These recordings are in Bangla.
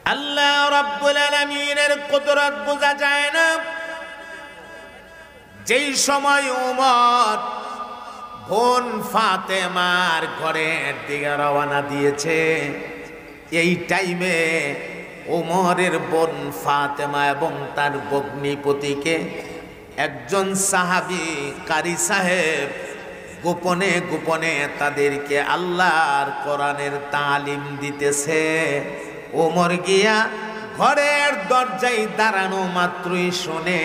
আল্লাহ রাব্বুল আলামিনের কুদরত বোঝা যায় না। যেই সময় উমর বোন ফাতেমার ঘরের দিকে রওনা দিয়েছে, এই টাইমে উমরের বোন ফাতেমা এবং তার ভগ্নিপতিকে একজন সাহাবী কারি সাহেব গোপনে গোপনে তাদেরকে আল্লাহর কোরআনের তালিম দিতেছে। ওমর গিয়া ঘরের দরজায় দাঁড়ানো মাত্রই শুনে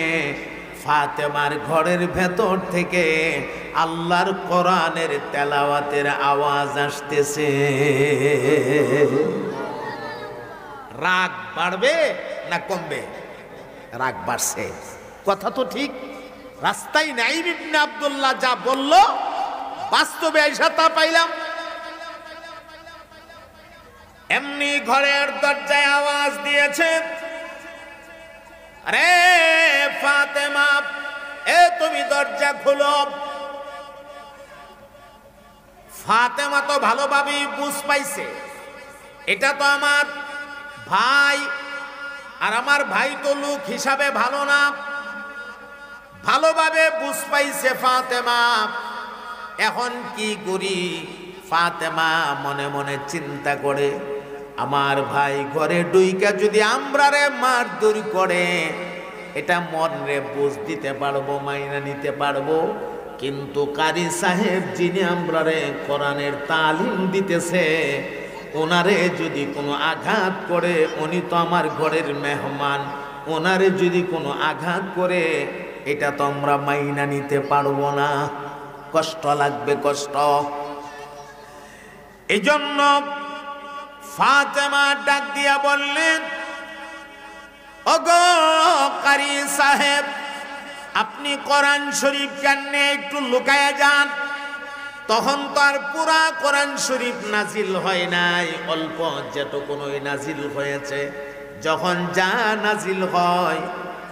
ফাতেমার ঘরের ভেতর থেকে আল্লাহর কোরআনের তেলাওয়াতের আওয়াজ আসতেছে। রাগ বাড়বে না কমবে? রাগ বাড়ছে। কথা তো ঠিক। রাস্তায় নাইম ইবনে আব্দুল্লাহ যা বলল, বাস্তবে আইসা তা পাইলাম। এমনি ঘরের দরজায় আওয়াজ দিয়েছে, আরে ফাতেমা, তুমি দরজা খুলো। ফাতেমা তো ভালোভাবেই বুঝ পাইছে, এটা তো আমার ভাই, আর আমার ভাই তো লোক হিসাবে ভালো না। ভালোভাবে বুঝ পাইছে ফাতেমা। এখন কি করি? ফাতেমা মনে মনে চিন্তা করে, আমার ভাই ঘরে ডুইকা যদি আমরারে মারধর করে, এটা মনরে বুঝ দিতে পারবো, মাইনা নিতে পারবো। কিন্তু কারি সাহেব যিনি আমরারে কোরআনের তালিম দিতেছে, ওনারে যদি কোনো আঘাত করে, উনি তো আমার ঘরের মেহমান, ওনারে যদি কোনো আঘাত করে, এটা তো আমরা মাইনা নিতে পারবো না, কষ্ট লাগবে, কষ্ট। এই জন্য ফাতেমা ডাক দিয়া বললেন, ওগো কারি সাহেব, আপনি কোরআন শরীফ জানলে একটু লুকায়া যান। তখন তো আর পুরা কোরআন শরীফ নাজিল হয় নাই, অল্প যেটুকুন নাজিল হয়েছে। যখন যা নাজিল হয়,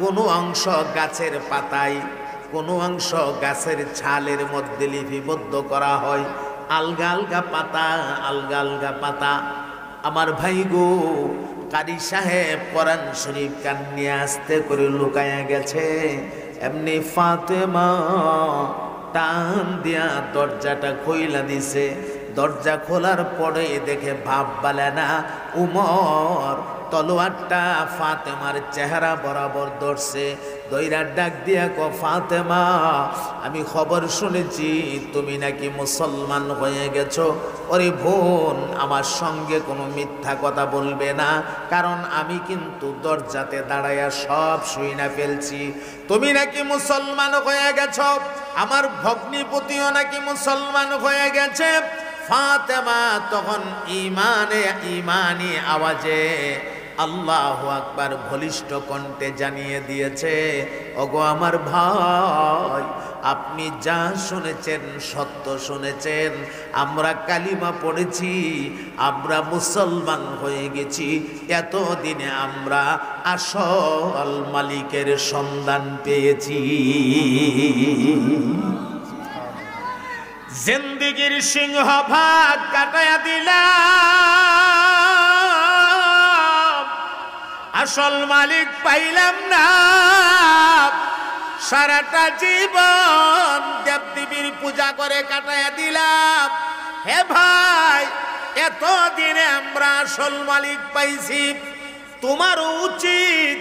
কোনো অংশ গাছের পাতায়, কোনো অংশ গাছের ছালের মধ্যে লিপিবদ্ধ করা হয়। আলগা আলগা পাতা, আলগা আলগা পাতা। আমার ভাই গো, কারি সাহেব কোরআন শরীফ কান নিয়ে আস্তে করে লুকায়া গেছে। এমনি ফাতেমা টান দিয়া দরজাটা খুইলা দিছে। দরজা খোলার পরে দেখে ভাব বালে না, উমর তলোয়ারটা ফাতেমার চেহারা বরাবর ধরছে। দইরা ডাক দিয়া কো, ফাতেমা, আমি খবর শুনেছি তুমি নাকি মুসলমান হয়ে গেছো। ওরে বোন, আমার সঙ্গে কোনো মিথ্যা কথা বলবে না, কারণ আমি কিন্তু দরজাতে দাঁড়াইয়া সব শুইনা ফেলছি। তুমি নাকি মুসলমান হয়ে গেছো, আমার ভগ্নিপতিও নাকি মুসলমান হয়ে গেছে। ফাতেমা তখন ইমানি আওয়াজে আল্লাহু আকবার বলিষ্ঠ কণ্ঠে জানিয়ে দিয়েছে, ওগো আমার ভাই, আপনি যা শুনেছেন সত্য শুনেছেন। আমরা কালিমা পড়েছি, আমরা মুসলমান হয়ে গেছি। এতদিনে আমরা আসল মালিকের সন্ধান পেয়েছি। জিন্দেগির সিংহভাগ কাটায়া দিলাম, আসল মালিক পাইলাম না। সারাটা জীবন দেবদেবীর পূজা করে কাটায়া দিলাম। হে ভাই, এতদিনে আমরা আসল মালিক পাইছি। তোমারও উচিত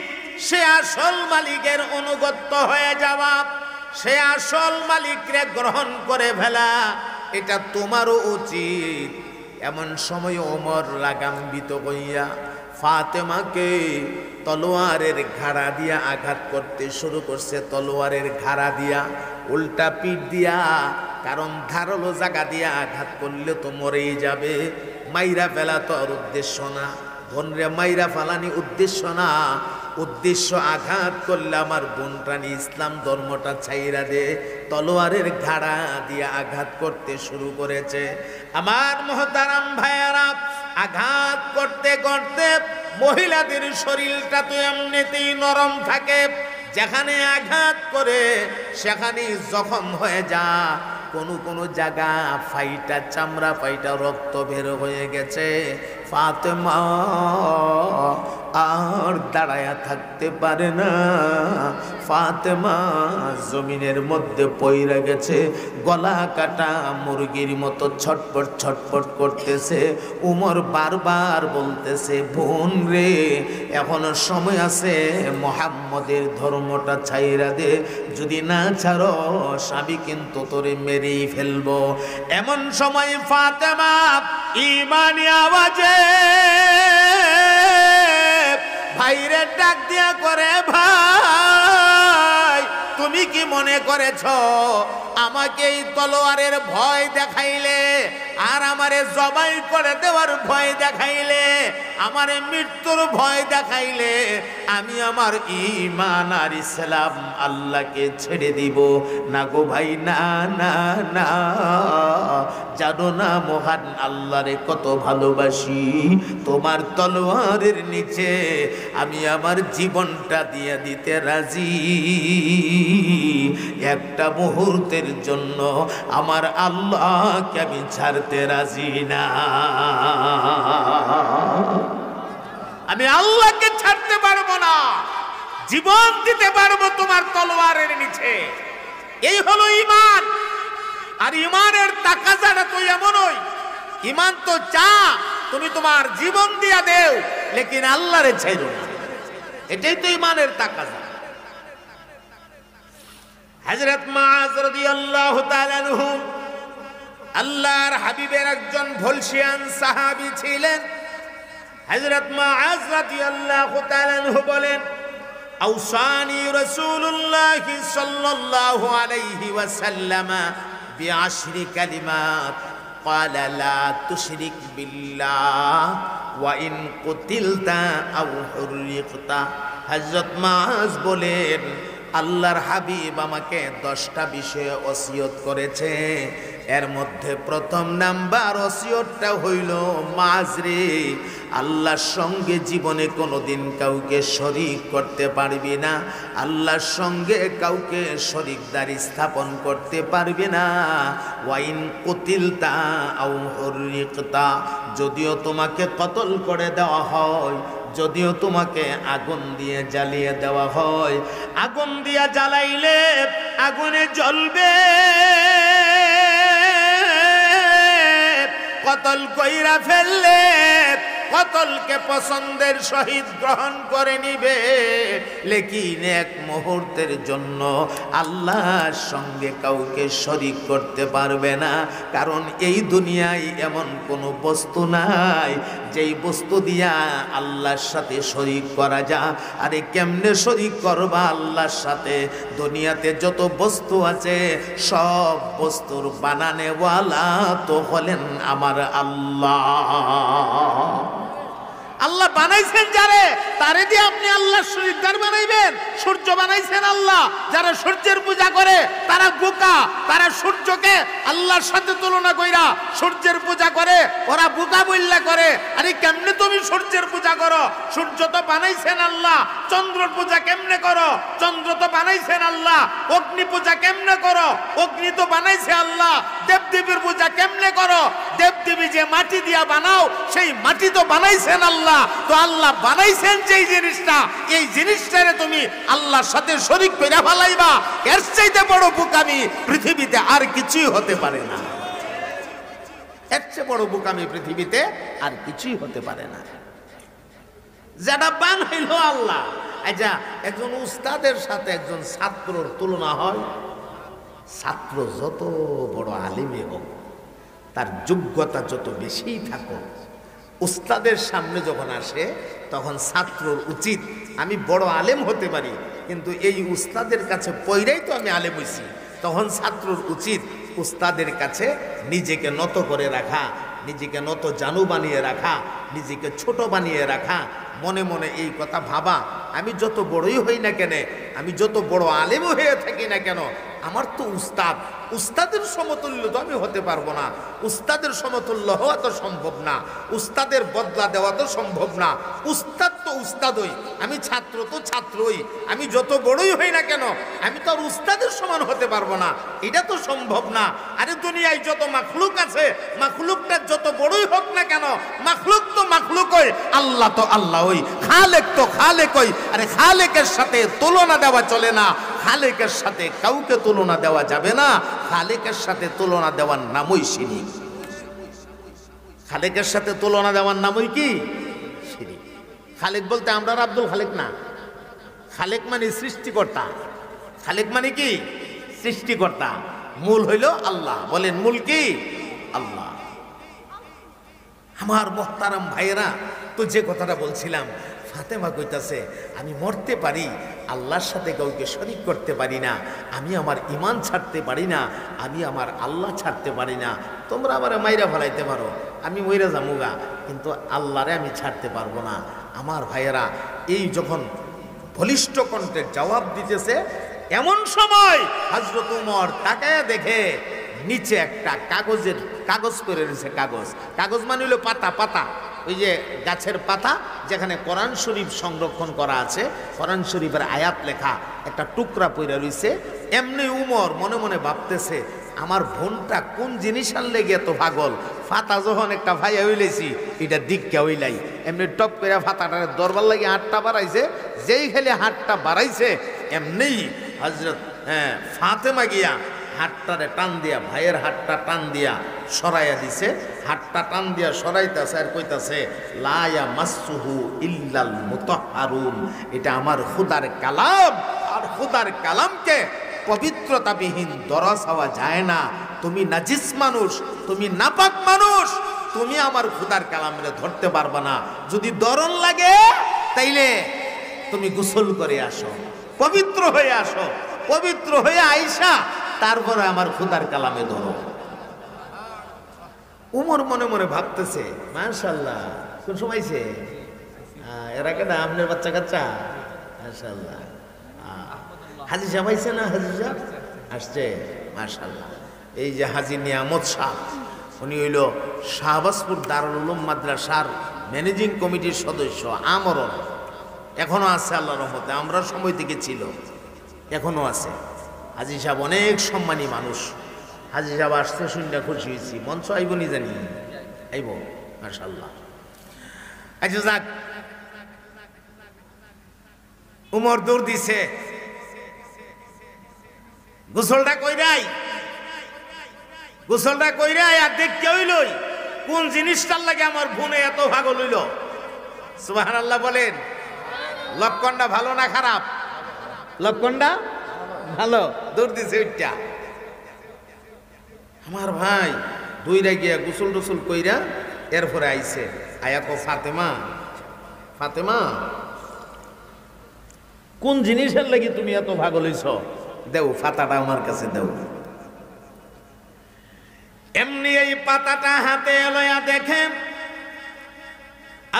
সে আসল মালিকের অনুগত হয়ে যাওয়া, সে আসল মালিকরে গ্রহণ করে ফেলা, এটা তোমারও উচিত। এমন সময় ওমর রাগান্বিত হইয়া ফাতেমাকে তলোয়ারের ঘাড়া দিয়া আঘাত করতে শুরু করছে। তলোয়ারের ঘাড়া দিয়া, উল্টা পিঠ দিয়া, কারণ ধারালো জায়গা দিয়া আঘাত করলে তো মরেই যাবে। মাইরা ফেলা তো আর উদ্দেশ্য না, বোনরে মাইরা ফেলানি উদ্দেশ্য না। উদ্দেশ্য আঘাত করলে আমার বোনটানি ইসলাম ধর্মটা ছাইরা দে। তলোয়ারের ঘাড়া দিয়ে আঘাত করতে শুরু করেছে। আমার মহতারাম ভাইয়ারা, আঘাত করতে করতে মহিলাদের শরীরটা তো এমনিতেই নরম থাকে, যেখানে আঘাত করে সেখানেই জখম হয়ে যা। কোনো জায়গা ফাইটা, চামড়া ফাইটা রক্ত বের হয়ে গেছে। ফাতেমা দাঁড়ায়া থাকতে পারে না। ফাতেমা জমিনের মধ্যে পইরা গেছে, গলা কাটা মুরগির মতো ছটপট ছটপট করতেছে। উমর বারবার বলতেছে, বোন রে, এখনো সময় আছে, মুহাম্মদের ধর্মটা ছাইরা দে, যদি না ছাড়ো স্বামী কিন্তু তোরে মেরেই ফেলবো। এমন সময় ফাতেমা ঈমানি আওয়াজে ভাইরে ডাক দিয়া করে, ভাই তুমি কি মনে করেছ আমাকে এই তলোয়ারের ভয় দেখাইলে আর আমারে জবাই করে দেওয়ার ভয় দেখাইলে, আমারে মৃত্যুর ভয় দেখাইলে আমি আমার ঈমান আর ইসলাম আল্লাহকে ছেড়ে দিব? না গো ভাই, না না না, জানো না মহান আল্লাহরে কত ভালোবাসি, তোমার তলোয়ারের নিচে আমি আমার জীবনটা দিয়ে দিতে রাজি। একটা মুহূর্তের জন্য আমার আল্লাহকে আমি ছাড়তে রাজি না। আমি আল্লাহকে ছাড়তে পারবো না, জীবন দিতে পারবো তোমার তলোয়ারের নিচে। এই হলো ঈমান। আর ঈমানের তাকাজাটা তো এমনই, ঈমান তো চা তুমি তোমার জীবন দিয়া দেও, লেকিন আল্লাহরে ছাইরো না। এটাই তো ঈমানের তাকাজা। হযরত মুআজ রাদিয়াল্লাহু তাআলা আনহু আল্লাহর হাবিবের একজন ভলসিয়ান সাহাবী ছিলেন। হযরত মুআজ রাদিয়াল্লাহু তাআলা আনহু বলেন, আওসানি রাসূলুল্লাহ সাল্লাল্লাহু আলাইহি ওয়াসাল্লাম বিআশরি কালিমাত ক্বালা লা তুশরিক বিল্লাহ ওয়া ইন কুতিলতা আও হুররিকতা। হযরত মুআজ বলেন, আল্লাহর হাবিব আমাকে 10টা বিষয়ে ওসিয়ত করেছে। এর মধ্যে প্রথম নাম্বার ওসিয়তটা হইল, মাঝরে আল্লাহর সঙ্গে জীবনে কোনোদিন কাউকে শরীক করতে পারবি না, আল্লাহর সঙ্গে কাউকে শরীকদারি স্থাপন করতে পারবি না। ওয়াইন কুতিলতা আও হুররিকতা, যদিও তোমাকে কতল করে দেওয়া হয়, যদিও তোমাকে আগুন দিয়ে জ্বালিয়ে দেওয়া হয়, আগুন দিয়ে জ্বালাইলে আগুনে জ্বলবে, কতল কইরা ফেললে কতলকে পছন্দের সহিত গ্রহণ করে নিবে, লেকিন এক মুহূর্তের জন্য আল্লাহর সঙ্গে কাউকে শরীক করতে পারবে না। কারণ এই দুনিয়ায় এমন কোনো বস্তু নাই যেই বস্তু দিয়া আল্লাহর সাথে শরীক করা যায়। আরে কেমনে শরীক করবা আল্লাহর সাথে? দুনিয়াতে যত বস্তু আছে সব বস্তুর বানানেওয়ালা তো হলেন আমার আল্লাহ। আল্লাহ বানাইছেন যারে, তারে দিয়ে আপনি আল্লাহর শরীকদার বানাইবেন? সূর্য বানাইছেন আল্লাহ, যারা সূর্যের পূজা করে তারা বোকা, তারা সূর্যকে আল্লাহর সাথে তুলনা কইরা সূর্যের পূজা করে, ওরা বোকা বললা করে। আরে কেমনে তুমি সূর্যের পূজা করো? সূর্য তো বানাইছেন আল্লাহ। চন্দ্রের পূজা কেমনে করো? চন্দ্র তো বানাইছেন আল্লাহ। অগ্নি পূজা কেমনে করো? অগ্নি তো বানাইছে আল্লাহ। দেবদেবীর পূজা কেমনে করো? দেবদেবী যে মাটি দিয়া বানাও, সেই মাটি তো বানাইছেন আল্লাহ। তো আল্লাহ বানাইছেন যেই জিনিসটা, এই জিনিসটারে তুমি আল্লাহর সাথে শরীক কইরা ফেলাইবা, এর চাইতে বড় বোকামি পৃথিবীতে আর কিছুই হতে পারে না। এর চেয়ে বড় বোকামি পৃথিবীতে আর কিছুই হতে পারে না। যেটা বানাইলো আল্লাহ। আচ্ছা, একজন উস্তাদের সাথে একজন ছাত্রর তুলনা হয়? ছাত্র যত বড় আলিমে হোক, তার যোগ্যতা যত বেশি থাকুক, উস্তাদের সামনে যখন আসে তখন ছাত্রর উচিত, আমি বড় আলেম হতে পারি কিন্তু এই উস্তাদের কাছে পইরাই তো আমি আলেম হইছি। তখন ছাত্রর উচিত উস্তাদের কাছে নিজেকে নত করে রাখা, নিজেকে নত জানু বানিয়ে রাখা, নিজেকে ছোট বানিয়ে রাখা, মনে মনে এই কথা ভাবা, আমি যত বড়ই হই না কেন, আমি যত বড় আলেমও হয়ে থাকি না কেন, আমার তো উস্তাদ, উস্তাদের সমতুল্য তো আমি হতে পারবো না, উস্তাদের সমতুল্য হওয়া তো সম্ভব না, উস্তাদের বদলা দেওয়া তো সম্ভব না। উস্তাদ তো উস্তাদই, আমি ছাত্র তো ছাত্রই, আমি যত বড়ই হই না কেন আমি তো আর উস্তাদের সমান হতে পারবো না, এটা তো সম্ভব না। আরে দুনিয়ায় যত মাখলুক আছে, মাখলুকটা যত বড়ই হোক না কেন, মাখলুক তো মাখলুকই, আল্লাহ তো আল্লাহই, খালেক তো খালেকই। আরে খালেকের সাথে তুলনা দেওয়া চলে না, খালেকের সাথে কাউকে তুলনা দেওয়া যাবে না, খালেকের সাথে তুলনা দেওয়ার নামই শিরিক। খালেকের সাথে তুলনা দেওয়ার নামই কি? শিরিক। খালেক বলতে আমরা আব্দুল খালেক না, খালেক মানে সৃষ্টিকর্তা। খালেক মানে কি? সৃষ্টিকর্তা। মূল হইল আল্লাহ। বলেন মূল কি? আল্লাহ। আমার মোহতারাম ভাইয়েরা, তো যে কথাটা বলছিলাম, ফাতেমা কইতাছে আমি মরতে পারি, আল্লাহর সাথে কাউকে শরীক করতে পারি না, আমি আমার ঈমান ছাড়তে পারি না, আমি আমার আল্লাহ ছাড়তে পারি না। তোমরা আমার মাইরা ফেলাইতে পারো, আমি মইরা যামুগা, কিন্তু আল্লাহরে আমি ছাড়তে পারবো না। আমার ভাইয়েরা, এই যখন বলিষ্ঠ কণ্ঠে জবাব দিতেছে, এমন সময় হযরত ওমর তাকায়া দেখে নিচে একটা কাগজ করে রয়েছে। কাগজ মানে হলো পাতা, পাতা, ওই যে গাছের পাতা যেখানে কোরআন শরীফ সংরক্ষণ করা আছে, কোরআন শরীফের আয়াত লেখা একটা টুকরা পইরা রইছে। এমনি উমর মনে মনে ভাবতেছে, আমার বোনটা কোন জিনিসের লেগে এত পাগল, ফাতা যখন একটা ভাইয়া হইলেছি এটা দিককে হইলাই, এমনি টপ করে ফাতাটারে দরবার লাগে হাতটা বাড়াইছে, যেই খেলে হাতটা বাড়াইছে এমনি হযরত ফাতেমা গিয়া হাতটারে টান দিয়া, ভাইয়ের হাতটা টান দিয়া সরাইয়া দিছে। হাতটা টান দিয়া সরাইতেছে আর কইতাছে, লা ইয়ামাসসুহু ইল্লাল মুতাহহারুন, এটা আমার খুদার কালাম, আর খুদার কালামকে পবিত্রতাবিহীন দরা চাওয়া যায় না। তুমি নাজিস মানুষ, তুমি নাপাক মানুষ, তুমি আমার খুদার কালামরে ধরতে পারবা না। যদি দরন লাগে তাইলে তুমি গোসল করে আসো, পবিত্র হয়ে আসো, পবিত্র হয়ে আইসা তারপরে আমার খুদার কালামে ধরো। উমর মনে মনে ভাবতেছে, মাশাআল্লাহ কোন সময়ছে এরা কেনা আপনার বাচ্চা কাচ্চা, মাশাআল্লাহ হাজি সাহেব আইছে না, হাজি সাহেব আসছে, মাশাআল্লাহ। এই যে হাজি নিয়ামত সাহেব, উনি হইল শাহবাজপুর দারুল উলুম মাদ্রাসার ম্যানেজিং কমিটির সদস্য, আমরণ এখনো আছে আল্লাহর রহমতে, আমরা সময় থেকে ছিল, এখনো আছে। হাজি সাহেব অনেক সম্মানী মানুষ। হাজি সাহেব আসতে শুনলে খুশি হয়েছি, মঞ্চ আইব নি জানি, আইব মাশাআল্লাহ। আচ্ছা যাক, উমর দৌড় দিছে, গোসলটা কইরাই, গোসলটা কইরাই আর দেখতে হইলই কোন জিনিসটার লাগে আমার বোনে এত পাগল হইল। সুবহানাল্লাহ বলেন। লক্ষণটা ভালো না খারাপ? লক্ষণটা ভালো। দৌড় দিছে ওইটা। আমার ভাই দৌড়া গিয়া গোসল টোসল কইরা এরপরে আইছে, আয়া কো ফাতেমা, ফাতেমা কোন জিনিসের লাগি তুমি এত পাগল হইছ, দেও ফাতাটা আমার কাছে দেও। এমনি এই পাতাটা হাতে লয়া দেখে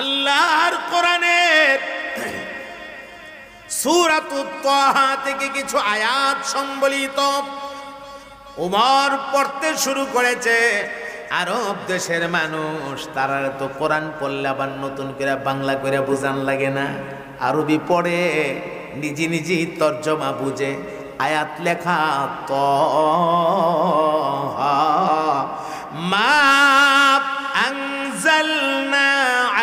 আল্লাহর কোরআনের সূরাতুত তাহা থেকে কিছু আয়াত সম্বলিত। উমর পড়তে শুরু করেছে। আরব দেশের মানুষ, তারা তো কোরআন পড়লে আবার নতুন করে বাংলা করে বুঝান লাগে না, আরবি পড়ে, নিজে নিজেই তর্জমা বুঝে। আয়াত লেখা তাহা মা আনজালনা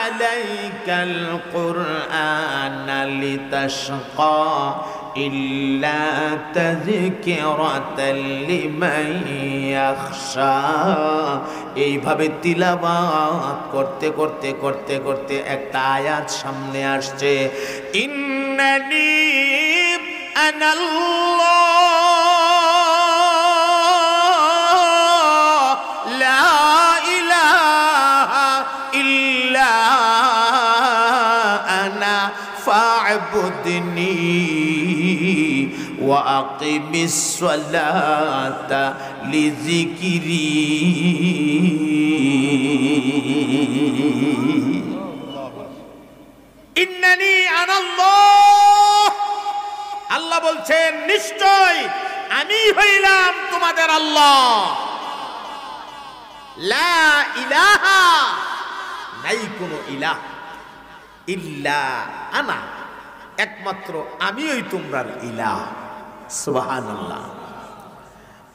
আলাইকাল কুরআনা লিতাশকা ইল্লা তাযকিরাতাল লিমান ইয়াখশা। এইভাবে তিলাওয়াত করতে করতে করতে করতে একটা আয়াত সামনে আসছে, ইন্নানি আনাল্লাহ লা ইলাহা ইল্লা আনা ফা'বুদনি ওয়া আকিমিস সালাতা লিযিকরি। ইন্নানি আনাল্লাহ, আল্লাহ বলছেন নিশ্চয় আমি হইলাম তোমাদের আল্লাহ। লা ইলাহা, নাই কোনো ইলাহ, ইল্লা আনা, একমাত্র আমিই তোমরার ইলাহ। সুবহানাল্লাহ।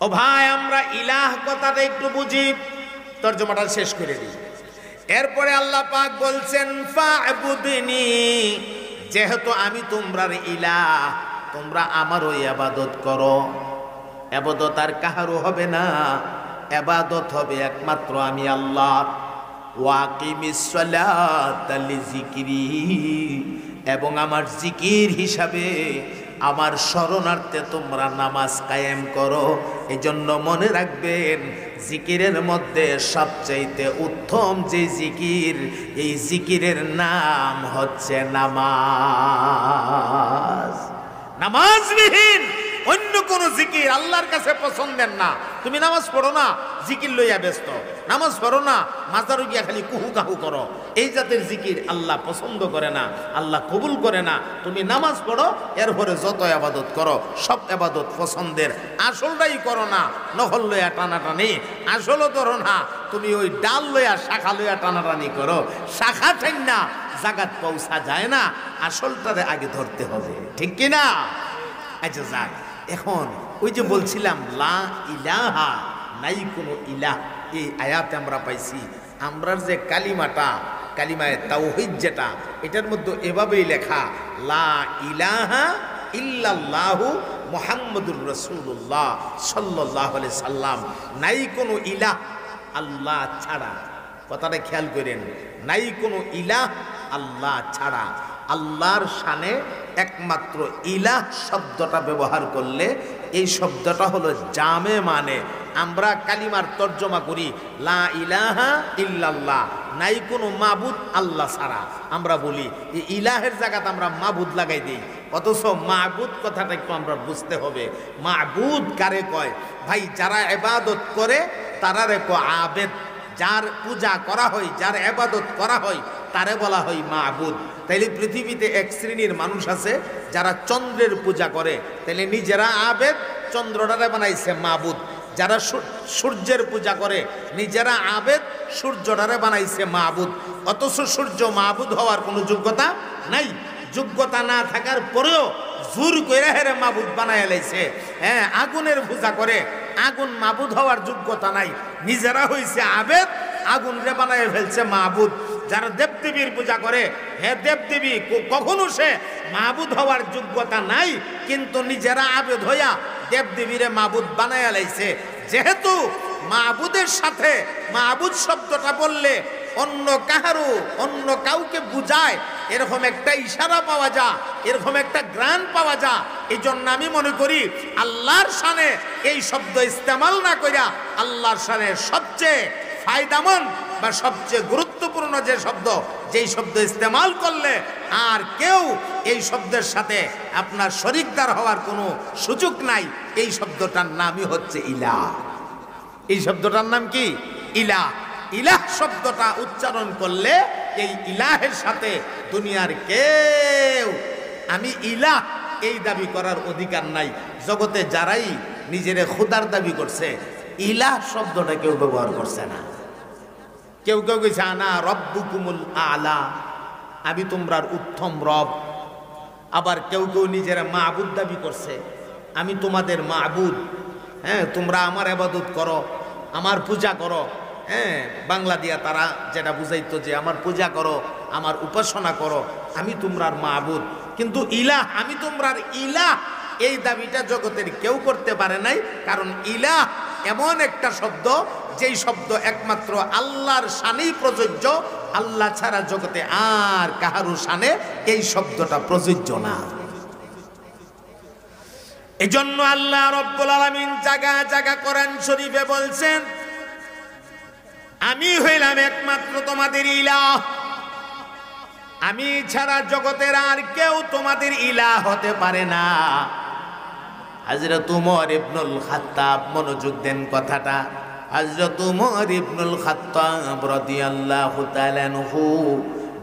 ও ভাই, আমরা ইলাহ কথাটা একটু বুঝি, তরজমাটা শেষ করে দিই। এরপরে আল্লাহ পাক বলছেন ফা'বুদনি, যেহেতু আমি তোমরার ইলাহ, তোমরা আমারও ইবাদত করো। ইবাদত আর কাহারও হবে না, ইবাদত হবে একমাত্র আমি আল্লাহর। ওয়াকিমিস সালাতা লিযিকরি, এবং আমার জিকির হিসাবে, আমার শরণার্থে তোমরা নামাজ কায়েম করো। এজন্য মনে রাখবেন, জিকিরের মধ্যে সবচাইতে উত্তম যে জিকির, এই জিকিরের নাম হচ্ছে নামাজ। নামাজবিহীন অন্য কোন জিকির আল্লাহর কাছে পছন্দের না। তুমি নামাজ পড়ো না, জিকির লইয়া ব্যস্ত, নামাজ পড়ো না, মাজারু গিয়া খালি কুহু কাহু করো, এই জাতের জিকির আল্লাহ পছন্দ করে না, আল্লাহ কবুল করে না। তুমি নামাজ পড়ো, এরপরে যত ইবাদত করো সব ইবাদত পছন্দের, আসলটাই করো না। নকল লইয়া টানাটানি, আসলও ধরো না। তুমি ওই ডাল লইয়া শাখা লইয়া টানাটানি করো, শাখা ঠাই না, জাগাত পৌঁছা যায় না, আসলটারে আগে ধরতে হবে, ঠিক কিনা? আচ্ছা যাক, এখন ওই যে বলছিলাম লা ইলাহা, নাই কোনো ইলাহ, এই আয়াতে আমরা পাইছি। আমরার যে কালিমাটা, কালিমায়ে তাওহীদ যেটা, এটার মধ্যে এভাবেই লেখা লা ইলাহা ইল্লাল্লাহু মুহাম্মাদুর রাসূলুল্লাহ সাল্লাল্লাহু আলাইহি সাল্লাম। নাই কোনো ইলাহ আল্লাহ ছাড়া, কথাটা খেয়াল করেন, নাই কোনো ইলাহ আল্লাহ ছাড়া। আল্লাহর শানে একমাত্র ইলাহ শব্দটা ব্যবহার করলে এই শব্দটা হলো জামে, মানে আমরা কালিমার তর্জমা করি লা ইলাহা ইল্লাল্লাহ, নাই কোনো মাবুদ আল্লাহ ছাড়া। আমরা বলি এই ইলাহের জায়গাতে আমরা মাবুদ লাগাই দিই, অথচ মাবুদ কথাটা একটু আমরা বুঝতে হবে। মাবুদ কারে কয়? ভাই, যারা ইবাদত করে তারারে কয় আবেদ। যার পূজা করা হয়, যার ইবাদত করা হয়, তারে বলা হয় মাবুদ। তাইলে পৃথিবীতে এক শ্রেণীর মানুষ আছে যারা চন্দ্রের পূজা করে, তাইলে নিজেরা আবেদ, চন্দ্রটারে বানাইছে মাবুদ। যারা সূর্যের পূজা করে, নিজেরা আবেদ, সূর্যটারে বানাইছে মাবুদ। অথচ সূর্য মাবুদ হওয়ার কোনো যোগ্যতা নাই। যোগ্যতা না থাকার পরেও জোর কইরা হেরে মাবুদ বানায় লাইছে। হ্যাঁ, আগুনের পূজা করে, আগুন মাবুদ হওয়ার যোগ্যতা নাই, নিজেরা হইছে আবেদ, আগুন রে বানায় ফেলছে মাবুদ। যারা দেবদেবীর পূজা করে, হ্যাঁ দেবদেবী কখনো সে মাবুদ হওয়ার যোগ্যতা নাই, কিন্তু নিজেরা আবেদ হইয়া দেবদেবীরে মাবুদ বানায় লাইছে। যেহেতু মাবুদের সাথে মাবুদ শব্দটা বললে অন্য কাহারু, অন্য কাউকে বুঝায়, এরকম একটা ইশারা পাওয়া যায়, এরকম একটা গ্রান পাওয়া যায়। এই জন্য আমি মনে করি আল্লাহর শানে এই শব্দ ইস্তেমাল না কইরা আল্লাহর শানে সবচেয়ে ফায়দামন্দ বা সবচেয়ে গুরুত্বপূর্ণ যে শব্দ, যেই শব্দ ইস্তেমাল করলে আর কেউ এই শব্দের সাথে আপনার শরীকদার হওয়ার কোনো সুযোগ নাই, এই শব্দটার নামই হচ্ছে ইলাহ। এই শব্দটার নাম কি? ইলাহ। ইলাহ শব্দটা উচ্চারণ করলে এই ইলাহের সাথে দুনিয়ার কেউ আমি ইলাহ এই দাবি করার অধিকার নাই। জগতে যারাই নিজেরে খোদার দাবি করছে, ইলাহ শব্দটা কেউ ব্যবহার করছে না। কেউ কেউ কইছে আনা রব্বুকুমুল আলা, আমি তোমরার উত্তম রব। আবার কেউ কেউ নিজেরা মাবুদ দাবি করছে, আমি তোমাদের মাবুদ। হ্যাঁ, তোমরা আমার ইবাদত করো, আমার পূজা করো। হ্যাঁ, বাংলা দিয়া তারা যেটা বুঝাইতো যে আমার পূজা করো, আমার উপাসনা করো, আমি তোমরার মাবুদ। কিন্তু ইলাহ, আমি তোমরার ইলাহ, এই দাবিটা জগতের কেউ করতে পারে নাই। কারণ ইলাহ এমন একটা শব্দ, যেই শব্দ একমাত্র আল্লাহর শানেই প্রযোজ্য, আল্লাহ ছাড়া জগতে আর কাহারু শানে এই শব্দটা প্রযোজ্য না। এজন্য আল্লাহ রব্বুল আলামিন জায়গা জায়গা কোরআন শরীফে বলছেন, আমি হইলাম একমাত্র তোমাদের ইলাহ, আমি ছাড়া জগতের আর কেউ তোমাদের ইলাহ হতে পারে না। হযরত উমর ইবনুল খাত্তাব, মনোযোগ দেন কথাটা, হযরত উমর ইবনুল খাত্তাব রাদিয়াল্লাহু তাআলা আনহু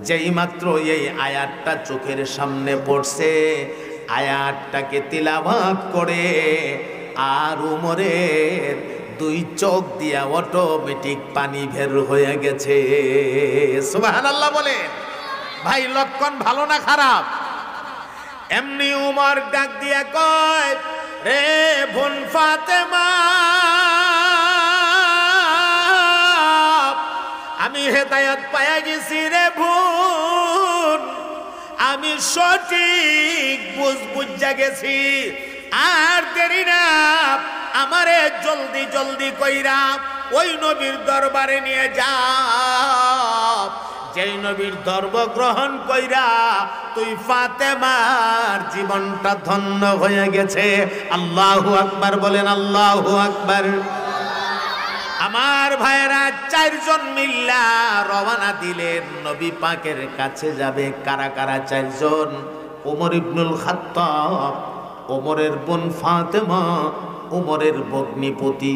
যেই মাত্র এই আয়াতটা চোখের সামনে পড়ছে, আয়াতটাকে তিলাওয়াত করে আর উমরের দুই চোখ দিয়া অটোমেটিক পানি বের হয়ে গেছে। সুবহানাল্লাহ বলেন। ভাই লক্ষণ ভালো না খারাপ? এমনি উমর ডাক দিয়া কয়, রে বোন ফাতেমা, আমি হেদায়েত পাইয়া গেছি রে বোন, আমি সঠিক বুঝা গেছি। আর দেরি না, আমারে জলদি জলদি কইরা ওই নবীর দরবারে নিয়ে যাও, যেই নবীর দরবার গ্রহণ কইরা তুই ফাতেমার জীবনটা ধন্য হয়ে গেছে। আল্লাহু আকবার বলেন, আল্লাহু আকবার। আমার ভাইরা চারজন মিল্লা রওনা দিলেন নবী পাকের কাছে যাবে। কারা কারা চারজন? ওমর ইবনুল খাত্তাব, ওমরের বোন ফাতেমা, ওমরের ভগ্নিপতি,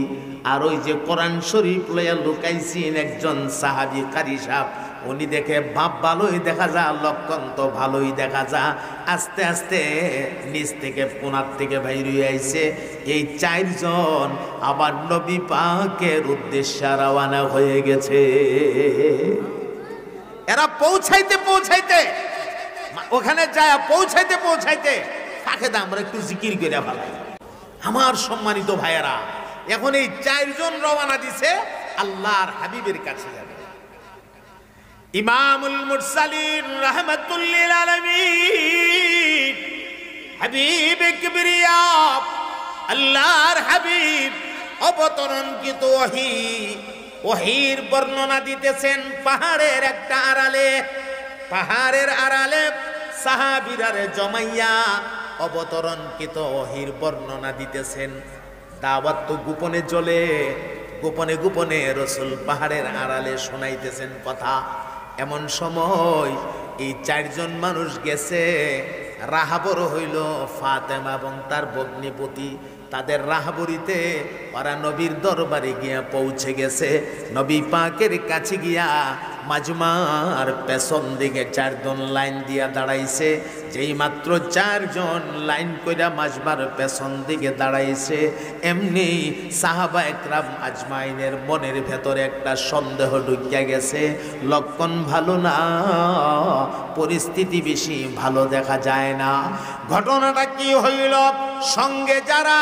আর ওই যে কোরআন শরীফ লইয়া লুকাইছেন একজন সাহাবী কারি সাহেব, উনি দেখে ভাব ভালোই দেখা যা, লক্ষণ তো ভালোই দেখা যা। আস্তে আস্তে নিচ থেকে কোনার থেকে বাইরে আইছে। এই চারজন আবার নবী পাকের উদ্দেশ্যে রওনা হয়ে গেছে। এরা পৌঁছাইতে পৌঁছাইতে ওখানে যায়, পৌঁছাইতে তাকে আমরা একটু জিকির করে ফেলাই। আমার সম্মানিত ভাইয়েরা, এখন এই চারজন রওনা দিছে আল্লাহর হাবিবের কাছে যাবে। ইমামুল মুরসালিন রাহমাতুল লিল আলামিন হাবিবে কিবরিয়া আল্লাহর হাবিব অবতরণকৃত ওহীর বর্ণনা দিতেছেন। পাহাড়ের একটা আড়ালে, পাহাড়ের আড়ালে সাহাবীরারে জমাইয়া অবতরণকৃত ওহীর বর্ণনা দিতেছেন। দাওয়াত তো গোপনে চলে, গোপনে গোপনে রাসূল পাহাড়ের আড়ালে শোনাইতেছেন কথা। এমন সময় এই চারজন মানুষ গেছে, রাহাবর হইল ফাতেমা এবং তার ভগ্নিপতি। তাদের রাহাবরিতে ওরা নবীর দরবারে গিয়া পৌঁছে গেছে। নবী পাকের কাছে গিয়া মাজমার পেছন দিকে চারজন লাইন দিয়া দাঁড়াইছে। যেই মাত্র চারজন লাইন কইরা মাজমার পেছন দিকে দাঁড়াইছে, এমনি সাহাবা একরাম আজমাইনের মনের ভেতরে একটা সন্দেহ ঢুকিয়া গেছে। লক্ষণ ভালো না, পরিস্থিতি বেশি ভালো দেখা যায় না। ঘটনাটা কি হইল? সঙ্গে যারা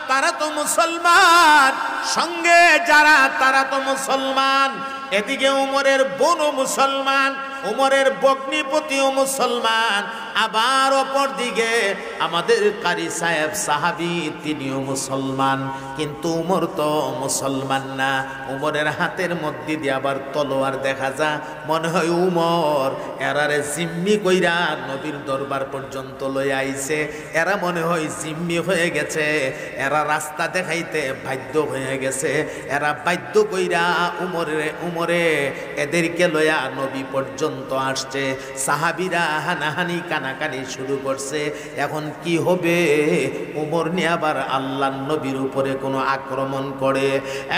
তারা তো মুসলমান, সঙ্গে যারা তারা তো মুসলমান। এদিকে উমরের বোনও মুসলমান, উমরের ভগ্নিপতিও মুসলমান, আবার অপর দিকে আমাদের কারি সাহেব সাহাবী তিনিও মুসলমান। কিন্তু উমর তো মুসলমান না। উমরের হাতের মধ্যে দিয়ে আবার তলোয়ার দেখা যায়। মনে হয় উমর এরারে জিম্মি কইরা নবীর দরবার পর্যন্ত লই আইছে। এরা মনে হয় জিম্মি হয়ে গেছে, এরা রাস্তা দেখাইতে বাধ্য হয়ে গেছে। এরা বাধ্য কইরা উমরে এদেরকে লইয়া নবী পর্যন্ত আসছে। সাহাবীরা হানাহানি কানাকানি শুরু করছে। এখন কি হবে? উমর নিয়ে আবার আল্লাহর নবীর উপরে কোনো আক্রমণ করে।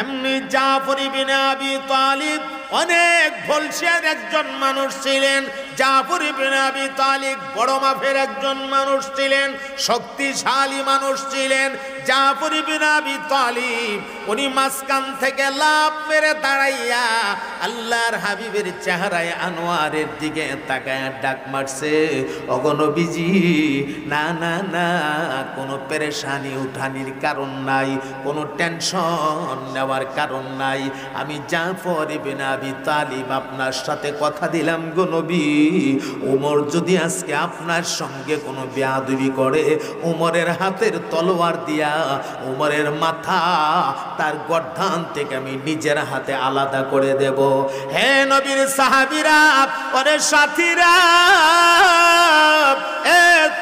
এমনি জাফর ইবনে আবি তালিব অনেক বলশিয়ার একজন মানুষ ছিলেন। জাফর ইবনে আবি তালিব বড় মাপের একজন মানুষ ছিলেন, শক্তিশালী মানুষ ছিলেন। জাফর ইবনে আবি তালিব উনি মাঝখান থেকে লাফ মেরে দাঁড়াইয়া আল্লাহর হাবিবের চেহারায় আনোয়ারের দিকে তাকায় ডাক মারছে, ওগো নবীজি, না না না, কোনো পেরেশানি উঠানির কারণ নাই, কোনো টেনশন নেওয়ার কারণ নাই। আমি জাফর ইবনে আবি তালিব আপনার সাথে কথা দিলাম গো নবী, উমর যদি আজকে আপনার সঙ্গে কোনো বেয়াদবি করে, উমরের হাতের তলোয়ার দিয়া উমরের মাথা তার গর্দান থেকে আমি নিজের হাতে আলাদা করে দেব। হে নবীর সাহাবীরা, ওরে সাথীরা,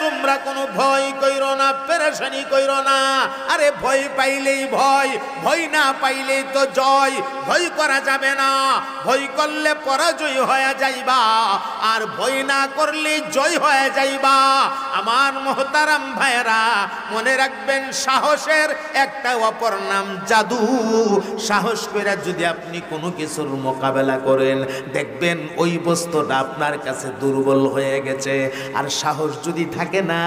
তোমরা কোনো ভয় কইরো না, পেরেশানি কইরো না। আরে ভয় পাইলেই ভয়, ভয় না পাইলেই তো জয়। ভয় করা যাবে না, ভয় করলে পরাজয় হয়ে যাইবা, আর ভয় না করলে জয় হয়ে যাইবা। আমার মোহতারাম ভাইরা, মনে রাখবেন সাহসের একটা অপর নাম জাদু। সাহস করে যদি আপনি কোনো কিছুর মোকাবেলা করেন, দেখবেন ওই বস্তুটা আপনার কাছে দুর্বল হয়ে গেছে। আর সাহস যদি থাকে না,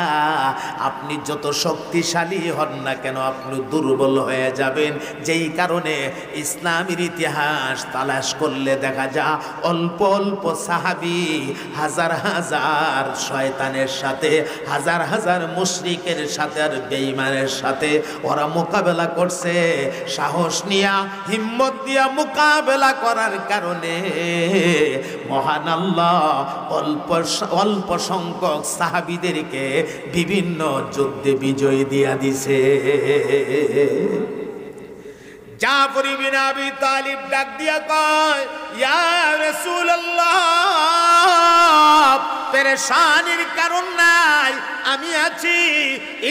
আপনি যত শক্তিশালী হন না কেন আপনি দুর্বল হয়ে যাবেন। যেই কারণে ইসলামের ইতিহাস তালাশ করলে দেখা যায় অল্প অল্প সাহাবী হাজার হাজার শয়তানের সাথে, হাজার হাজার মুশরিকের সাথে আর বেঈমানের সাথে ওরা মোকাবেলা করছে। সাহস নিয়া হিম্মত দিয়া মোকাবেলা করার কারণে মহান আল্লাহ অল্প সংখ্যক সাহাবীদেরকে বিভিন্ন যুদ্ধে বিজয় দিয়া দিছে। জাফর ইবনে আবি তালিব ডাক দিয়া কয়, ইয়া রাসূলুল্লাহ, পেরেশানির কারণ নাই, আমি আছি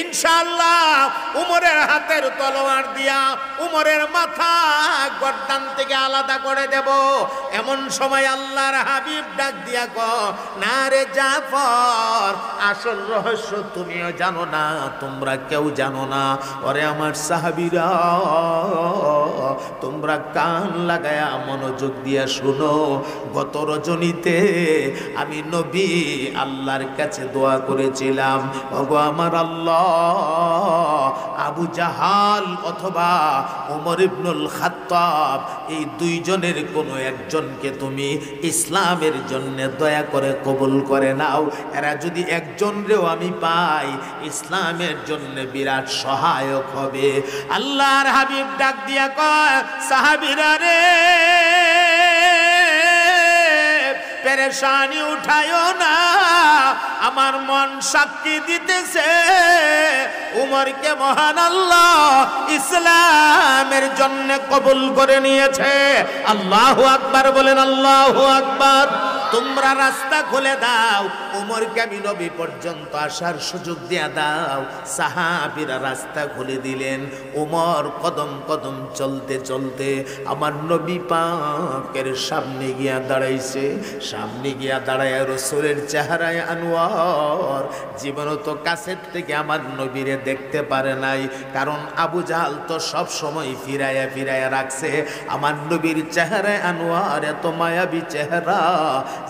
ইনশাআল্লাহ। উমরের হাতের তলোয়ার দিয়া উমরের মাথা গর্দান থেকে আলাদা করে দেব। এমন সময় আল্লাহর হাবিব ডাক দিয়া কয়, না রে জাফর, আসল রহস্য তুমিও জানো না, তোমরা কেউ জানো না। ওরে আমার সাহাবীরা, তোমরা কান লাগায়া মনোযোগ দিয়া শুনো। গত রজনীতে আমি নবী আল্লাহর কাছে দোয়া করেছিলাম, ওগো আমার আল্লাহ, আবু জাহাল অথবা ওমর ইবনুল খাত্তাব এই দুইজনের কোনো একজনকে তুমি ইসলামের জন্য দয়া করে কবুল করে নাও। এরা যদি একজনরেও আমি পাই, ইসলামের জন্য বিরাট সহায়ক হবে। আল্লাহর হাবিব ডাক দিয়া কয়, সাহাবীরা রে, পেরেশানি উঠায়ও না, আমার মন সাক্ষী দিতেছে উমরকে মহান আল্লাহ ইসলামের জন্য কবুল করে নিয়েছে। আল্লাহু আকবার বলেন, আল্লাহু আকবার। তোমরা রাস্তা খুলে দাও, উমরকে আমি নবী পর্যন্ত আসার সুযোগ দিয়া দাও। সাহাবীরা রাস্তা খুলে দিলেন। উমর কদম কদম চলতে চলতে আমার নবী পাকের সামনে গিয়া দাঁড়াইছে। সামনে গিয়া দাঁড়ায় রাসূলের চেহারায় আনোয়ার জীবনও তো কাছের থেকে আমার নবীরে দেখতে পারে নাই, কারণ আবু জাহাল তো সব সময় ফিরাইয়া ফিরাইয়া রাখছে। আমার নবীর চেহারায় আনোয়ার এত মায়াবী চেহারা,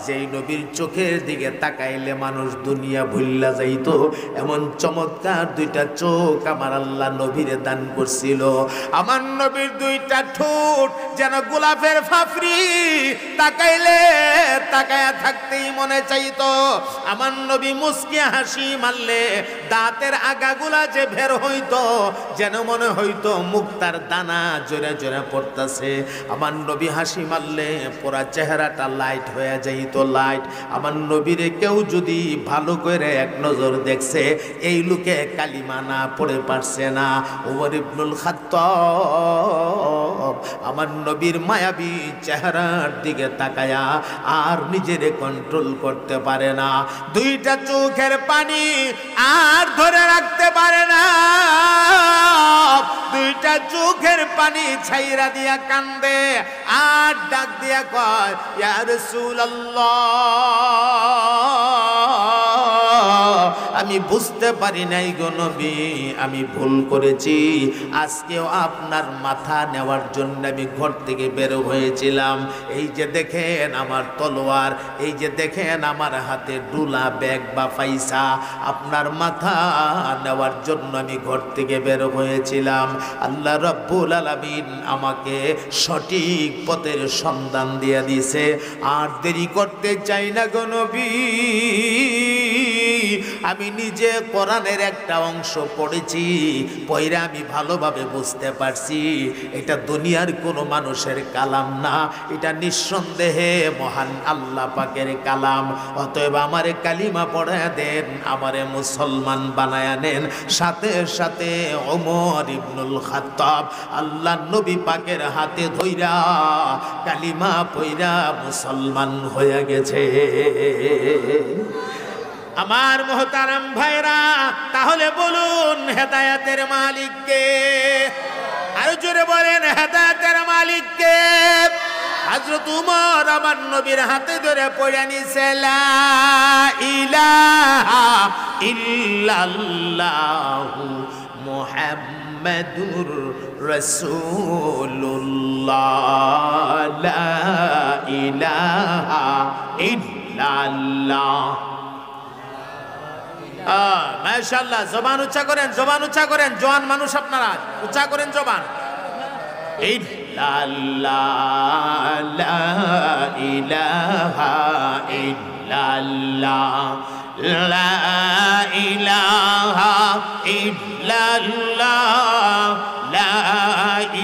যেই নবীর চোখের দিকে তাকাইলে মানুষ দুনিয়া ভুল্লা যাইতো। এমন চমৎকার দুইটা চোখ আমার আল্লাহ নবীরে দান করছিল। আমার নবীর দুইটা ঠোঁট যেন গোলাপের ফাফরি, তাকাইলে তাকায়া থাকতেই মনে চাইতো। আমার নবী মুস্কি হাসি মারলে দাঁতের আগাগুলা যে বের হইতো, যেন মনে হইতো মুক্তার দানা জোরে জোরে পড়তাছে। আমার নবী হাসি মারলে পুরা চেহারাটা লাইট হয়ে যাইতো, লাইট। আমার নবীরে কেউ যদি ভালো করে এক নজর দেখছে, এই লোকে কালিমা না পড়ে পারছে না। ওমর ইবনুল খাত্তাব আমার নবীর মায়াবী চেহারার দিকে তাকায়া আর নিজেরে কন্ট্রোল করতে পারে না। দুইটা চোখের পানি আর ধরে রাখতে পারে না। দুইটা চোখের পানি ছাইরা দিয়া কান্দে আর ডাক দিয়া কয়, ইয়া রাসূলুল্লাহ, আমি বুঝতে পারি নাই গো নবী, আমি ভুল করেছি। আজকেও আপনার মাথা নেওয়ার জন্য আমি ঘর থেকে বের হয়েছিলাম। এই যে দেখেন আমার তলোয়ার, এই যে দেখেন আমার হাতে ডুলা ব্যাগ বা পয়সা, আপনার মাথা নেওয়ার জন্য আমি ঘর থেকে বের হয়েছিলাম। আল্লাহ রাব্বুল আলামিন আমাকে সঠিক পথের সন্ধান দিয়ে দিয়েছে। আর দেরি করতে চাই না গো নবী, আমি নিজে কোরআনের একটা অংশ পড়েছি, পড়ে আমি ভালোভাবে বুঝতে পারছি এটা দুনিয়ার কোনো মানুষের কালাম না, এটা নিঃসন্দেহে মহান আল্লাহ পাকের কালাম। অতএব আমারে কালিমা পড়ায়া দেন, আমারে মুসলমান বানায়া নেন। সাথে সাথে ওমর ইবনুল খাত্তাব আল্লাহ নবী পাকের হাতে ধইরা কালিমা পইরা মুসলমান হয়ে গেছে। আমার মোহতারাম ভাইরা, তাহলে বলুন হেদায়েতের মালিক কে? আরো জোরে বলেন, হেদায়েতের মালিক কে? হযরত উমর আমার নবীর হাতে ধরে পড়ে নিছে, লা ইলাহা ইল্লাল্লাহু মুহাম্মাদুর রাসূলুল্লাহ, লা ইলাহা ইল্লাল্লাহ। মাশাআল্লাহ, জবান উচ্চা করেন, জবান উচ্চা করেন, জওয়ান মানুষ আপনারা উচ্চা করেন জবান। ইল্লাল্লাহ লা ইলাহা ইল্লাল্লাহ লা ইলাহা ইল্লাল্লাহ লা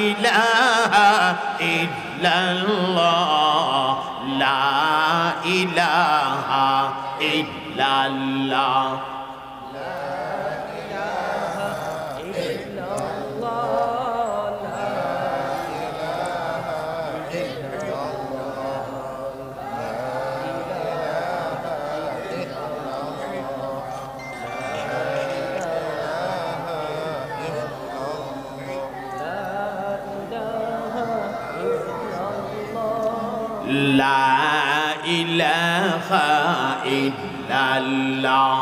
ইলাহা ইল্লাল্লাহ লা ইলাহা ইল্লাল্লাহ। লা ইলাহা ইল্লাল্লাহ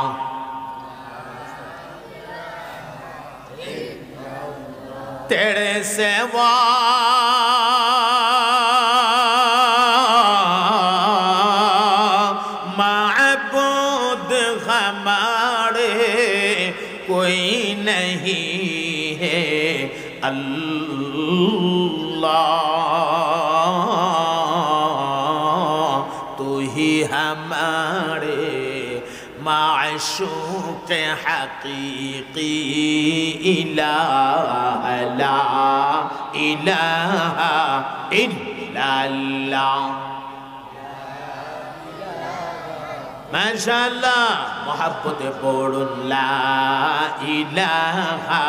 তেরে সেবা মাবूद हमारे कोई नहीं है अल्लाह, तू ही हमारे माशूक़ हक़ीक़ी इलाह ला इलाहा इल्लल्लाह। माशाअल्लाह, मोहब्बते पढ़ुन ला इलाहा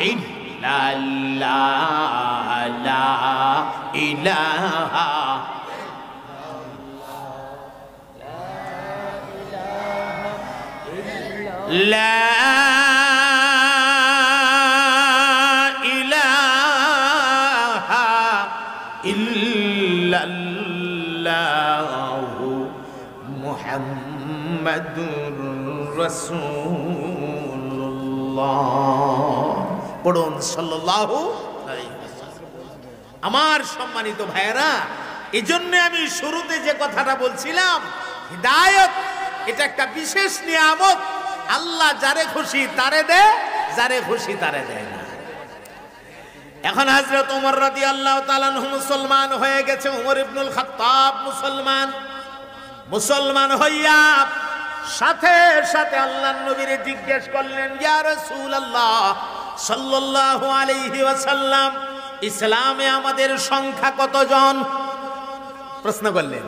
इल्लल्लाह ला इलाहा لا إله إلا الله محمد رسول الله। পড়ুন সাল্লাল্লাহু আলাইহি ওয়াসাল্লাম। আমার সম্মানিত ভাইয়েরা, এই জন্য আমি শুরুতে যে কথাটা বলছিলাম, হিদায়াত এটা একটা বিশেষ নিয়ামত। আল্লাহ যারে খুশি তারে দেয়, যারে খুশি তারে দেয় না। এখন হযরত ওমর রাদিয়াল্লাহু তাআলা আনহু মুসলমান হয়ে গেছে। ওমর ইবনুল খাত্তাব মুসলমান হইয়া সাথে সাথে আল্লাহর নবীরে জিজ্ঞেস করলেন, ইয়া রাসূলুল্লাহ সাল্লাল্লাহু আলাইহি ওয়াসাল্লাম, ইসলামে আমাদের সংখ্যা কতজন? প্রশ্ন করলেন।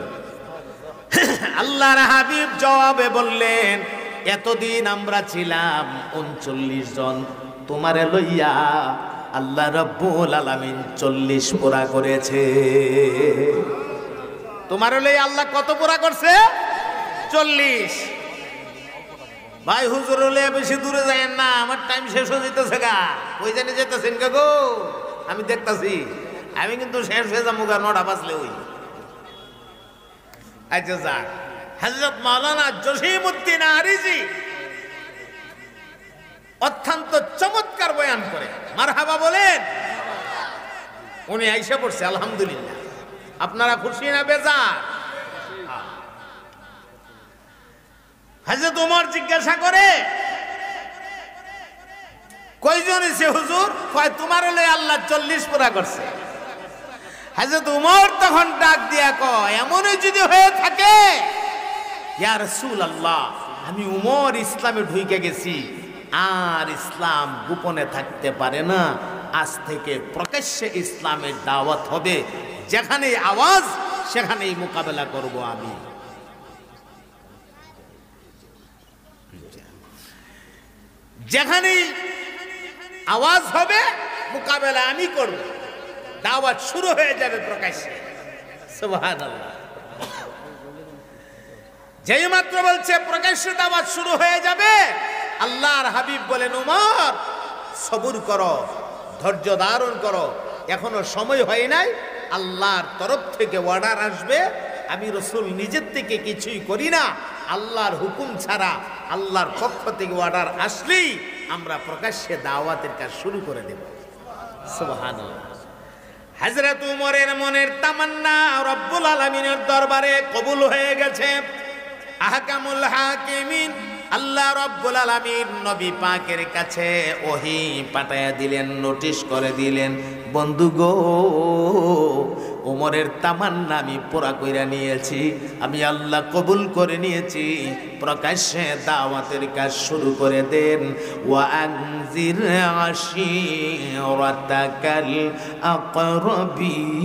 আল্লাহর হাবিব জবাবে বললেন, এতদিন আমরা ছিলাম 39 জন, তোমারে লইয়া আল্লাহ রাব্বুল আলামিন 40 পুরা করেছে। তোমারে লইয়া আল্লাহ কত পুরা করছে? 40। ভাই হুজুর লইয়া বেশি দূরে যায়েন না, আমার টাইম শেষ হয়ে যেতেছে গা। কই জানি যেতেছেন গা গো? আমি দেখতাছি, আমি কিন্তু শেষ হয়ে যাবো গা 9টা বাজলে। ওই আচ্ছা যাক, হযরত মাওলানা জসিমউদ্দিন আরিজি অত্যন্ত চমৎকার বয়ান করে, মারহাবা বলেন। উনি আইসা পড়ছে, আলহামদুলিল্লাহ। আপনারা খুশি না বেজার? হযরত ওমর জিজ্ঞাসা করে, কয়জন এসে হুজুর? কয় তোমার হলে আল্লাহ 40 পুরা করছে। হযরত ওমর তখন ডাক দিয়া কয়, এমনই যদি হয়ে থাকে, ইয়া রাসূলুল্লাহ, আমি ওমর ইসলামে ঢুকে গেছি, আর ইসলাম গোপনে থাকতে পারে না। আজ থেকে প্রকাশ্যে ইসলামের দাওয়াত হবে, যেখানেই আওয়াজ সেখানেই মোকাবেলা করব আমি। যেখানেই আওয়াজ হবে মোকাবেলা আমি করব, দাওয়াত শুরু হয়ে যাবে প্রকাশ্যে। সুবহানাল্লাহ। যেই মাত্র বলছে প্রকাশ্যে দাওয়াত শুরু হয়ে যাবে, আল্লাহর হাবিব বলেন, ওমর সবুর করো, ধৈর্য ধারণ করো, এখনো সময় হয় নাই। আল্লাহর তরফ থেকে অর্ডার আসবে। আমি রাসূল নিজের থেকে কিছুই করি না, আল্লাহর হুকুম ছাড়া আল্লাহর পক্ষ থেকে অর্ডার আসলেই আমরা প্রকাশ্যে দাওয়াতের কাজ শুরু করে দেব। সুবহানাল্লাহ। হযরত উমরের মনের তামান্না রব্বুল আলামিনের দরবারে কবুল হয়ে গেছে। আহকামুল হাকিমিন আল্লাহ রাব্বুল আলামিন নবী পাকের কাছে ওহী পাঠায়া দিলেন, নোটিশ করে দিলেন, বন্ধু গো, ওমরের তামান্না আমি পুরা কইরা নিয়েছি, আমি আল্লাহ কবুল করে নিয়েছি, প্রকাশ্যে দাওয়াতের কাজ শুরু করে দেন। ওয়া আনজির আশিরাতাকাল আকরাবিন।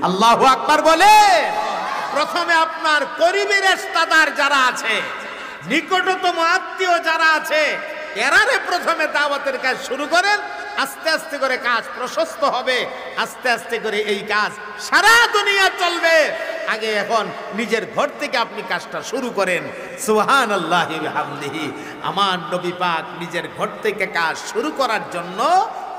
আল্লাহু আকবার বলে প্রথমে আপনার করিবের রেশতাদার যারা আছে, নিকটতম আত্মীয় যারা আছে, এরারে প্রথমে দাওয়াতের কাজ শুরু করেন। আস্তে আস্তে করে কাজ প্রশস্ত হবে, আস্তে আস্তে করে এই কাজ সারা দুনিয়া চলবে। আগে এখন নিজের ঘর থেকে আপনি কাজটা শুরু করেন। সুবহানাল্লাহি ওয়া বিহামদিহি। আমার নবী পাক নিজের ঘর থেকে কাজ শুরু করার জন্য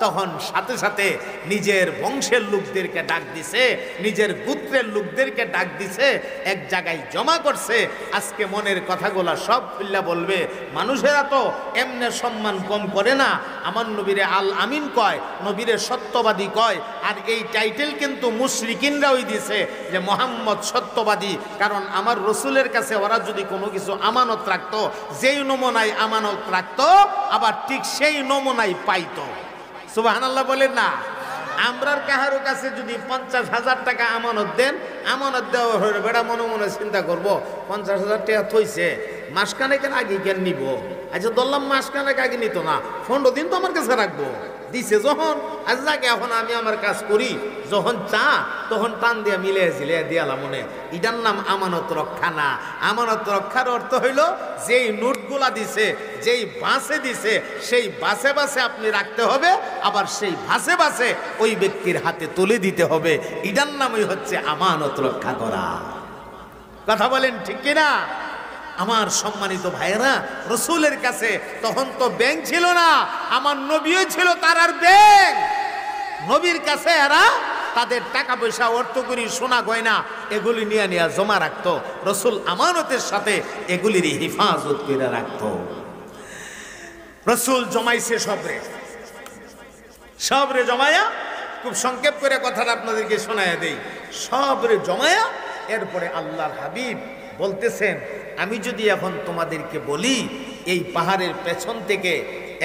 তখন সাথে সাথে নিজের বংশের লোকদেরকে ডাক দিছে, নিজের গোত্রের লোকদেরকে ডাক দিছে, এক জায়গায় জমা করছে। আজকে মনের কথাগুলা সব খুল্লা বলবে। মানুষেরা তো এমনে সম্মান কম করে না। আমার নবীরে আল আমিন কয়, নবীরে সত্যবাদী কয়। আর এই টাইটেল কিন্তু মুশরিকিনরাই দিছে যে মোহাম্মদ সত্যবাদী। কারণ আমার রসুলের কাছে ওরা যদি কোনো কিছু আমানত রাখতো, যেই নমুনায় আমানত রাখতো, আবার ঠিক সেই নমুনায় পাইতো। সুবহানাল্লাহ বলেন না। আমরার কাহারো কাছে যদি 50,000 টাকা আমানত দেন, আমানত দেওয়া হয়ে বেড়া মনে মনে চিন্তা করবো 50,000 টাকা থইছে, মাসখানেক আগে কেন নিব? আচ্ছা ধরলাম মাসখানেক আগে নিত না, 15 দিন তো আমার কাছে রাখবো। দিছে যখন, আজ যাকে এখন আমি আমার কাজ করি, যখন চা তখন টান দিয়া মিলে দিয়ালাম মনে। এটার নাম আমানত রক্ষা না। আমানত রক্ষার অর্থ হইল যেই নোটগুলা দিছে, যেই বাসে দিছে, সেই বাসে বাসে আপনি রাখতে হবে, আবার সেই বাসে বাসে ওই ব্যক্তির হাতে তুলে দিতে হবে। এটার নামই হচ্ছে আমানত রক্ষা করা। কথা বলেন ঠিক কিনা? আমার সম্মানিত ভাইয়েরা, রসুলের কাছে তখন তো ব্যাংক ছিল না, আমার নবীও ছিল তার আর ব্যাংক। নবীর কাছে এরা তাদের টাকা পয়সা, অর্থকরী, সোনা গয়না এগুলি নিয়ে জমা রাখতো। রসুল আমানতের সাথে এগুলির হেফাজত করে রাখতো। রসুল জমাইছে সবরে জমায়া, খুব সংক্ষেপ করে কথাটা আপনাদেরকে শোনায়া দেই। সবরে জমায়া এরপরে আল্লাহর হাবিব বলতেছেন, আমি যদি এখন তোমাদেরকে বলি এই পাহাড়ের পেছন থেকে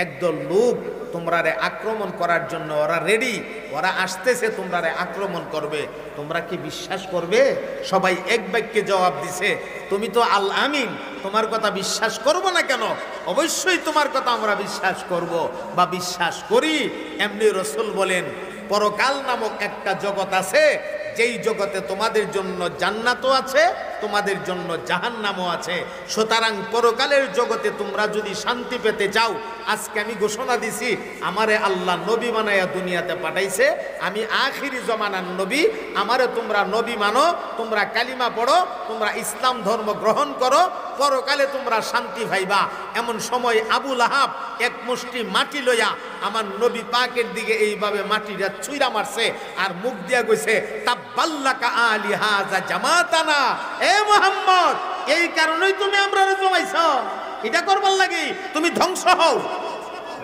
একদল লোক তোমরারে আক্রমণ করার জন্য ওরা রেডি, ওরা আসতেছে, তোমরারে আক্রমণ করবে, তোমরা কি বিশ্বাস করবে? সবাই এক বাক্যে জবাব দিছে, তুমি তো আল আমিন, তোমার কথা বিশ্বাস করব না কেন? অবশ্যই তোমার কথা আমরা বিশ্বাস করব বা বিশ্বাস করি। এমনি রসুল বলেন, পরকাল নামক একটা জগৎ আছে, যেই জগতে তোমাদের জন্য জান্নাতও আছে, তোমাদের জন্য জাহান্নামও আছে। সুতরাং পরকালের জগতে তোমরা যদি শান্তি পেতে চাও, আজকে আমি ঘোষণা দিছি, আমারে আল্লাহ নবী বানায়া দুনিয়াতে পাঠাইছে, আমি আখিরি জমানার নবী, আমারে তোমরা নবী মানো, তোমরা কালিমা পড়ো, তোমরা ইসলাম ধর্ম গ্রহণ করো, পরকালে তোমরা শান্তি পাইবা। এমন সময় আবু লাহাব এক মুষ্টি মাটি লইয়া আমার নবী পাকের দিকে এইভাবে মাটিটা ছুঁড়া মারছে, আর মুখ দিয়া কইছে, তাব্বাল্লাকা আলি হাযা জামাতানা, এ মুহাম্মদ, এই কারণেই তুমি আমরা জমাইছ, এটা করবার লাগি তুমি ধ্বংস হও।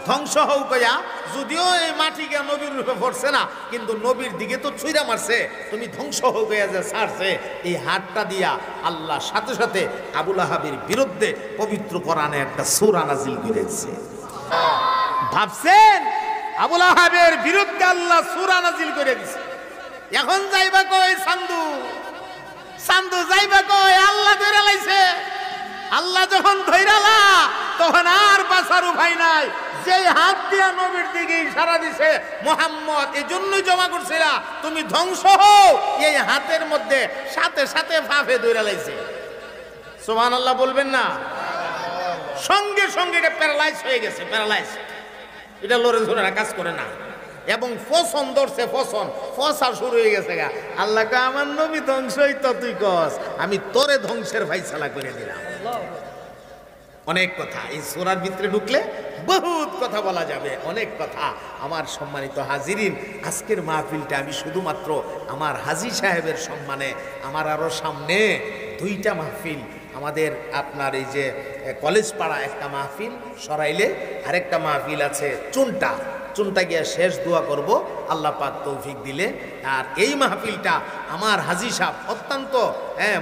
ধ্বংস হও কইয়া, যদিও এই মাটিকে নবীর রূপে পড়ছে না, কিন্তু নবীর দিকে তো ছুঁড়া মারছে, তুমি ধ্বংস হও কইয়া যে ছাড়ছে, এই হাতটা দিয়া আল্লাহ সাথে সাথে আবু লাহাবের বিরুদ্ধে পবিত্র কোরআনে একটা সূরা নাজিল করেছে। ভাবছেন আবু লাহাবের বিরুদ্ধে আল্লাহ সূরা নাজিল করে দিছে। এখন যাইবা কই সান্দু যাইবা কই, আল্লাহ ধরে লাইছে। আল্লাহ যখন ধৈরালা তখন আর বাঁচার উপায় নাই। যেই হাত দিয়া নবীর দিকে ইশারা দিছে, মুহাম্মদ এই জন্যই জমা করছিলা, তুমি ধ্বংস হও, এই হাতের মধ্যে সাথে সাথে ফাফে ধরে লাইছে। সুবহানাল্লাহ বলবেন না? সঙ্গে সঙ্গে এটা প্যারালাইজ হয়ে গেছে, প্যারালাইজ। এটা লড়ে ধরে কাজ করে না। এবং ফসন ধরছে, ফসা শুরু হয়ে গেছে গা। আল্লাহ কা, আমার নবী ধ্বংসই তো তুই কস, আমি তোরে ধ্বংসের ফাইসালা করে দিলাম। অনেক কথা এই সূরার ভিতরে ঢুকলে বহুত কথা বলা যাবে, অনেক কথা। আমার সম্মানিত হাজিরিন, আজকের মাহফিলটা আমি শুধুমাত্র আমার হাজী সাহেবের সম্মানে, আমার আরো সামনে 2টা মাহফিল, আমাদের আপনার এই যে কলেজ পাড়া একটা মাহফিল, সরাইলে আরেকটা মাহফিল আছে চুনটা গিয়ে শেষ দোয়া করব আল্লাহ পাক তৌফিক দিলে। আর এই মাহফিলটা আমার হাজী সাহেব, অত্যন্ত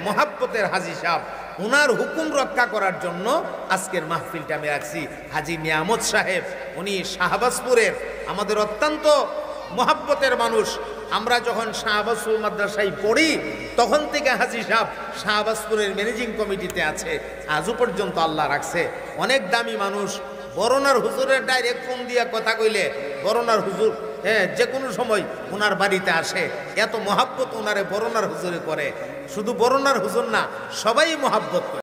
মহাব্বতের হাজী সাহেব, ওনার হুকুম রক্ষা করার জন্য আজকের মাহফিলটা আমি রাখছি। হাজী নিয়ামত সাহেব, উনি শাহবাজপুরের আমাদের অত্যন্ত মহাব্বতের মানুষ। আমরা যখন শাহবাজপুর মাদ্রাসায় পড়ি তখন থেকে হাজী সাহেব শাহবাজপুরের ম্যানেজিং কমিটিতে আছে, আজও পর্যন্ত আল্লাহ রাখছে। অনেক দামি মানুষ। বরনার হুজুরের ডাইরেক্ট ফোন দিয়া কথা কইলে বরনার হুজুর যে কোনো সময় ওনার বাড়িতে আসে। এত মহাব্বত ওনারে বরনার হুজুরে করে। শুধু বরনার হুজুর না, সবাই মহাব্বত করে।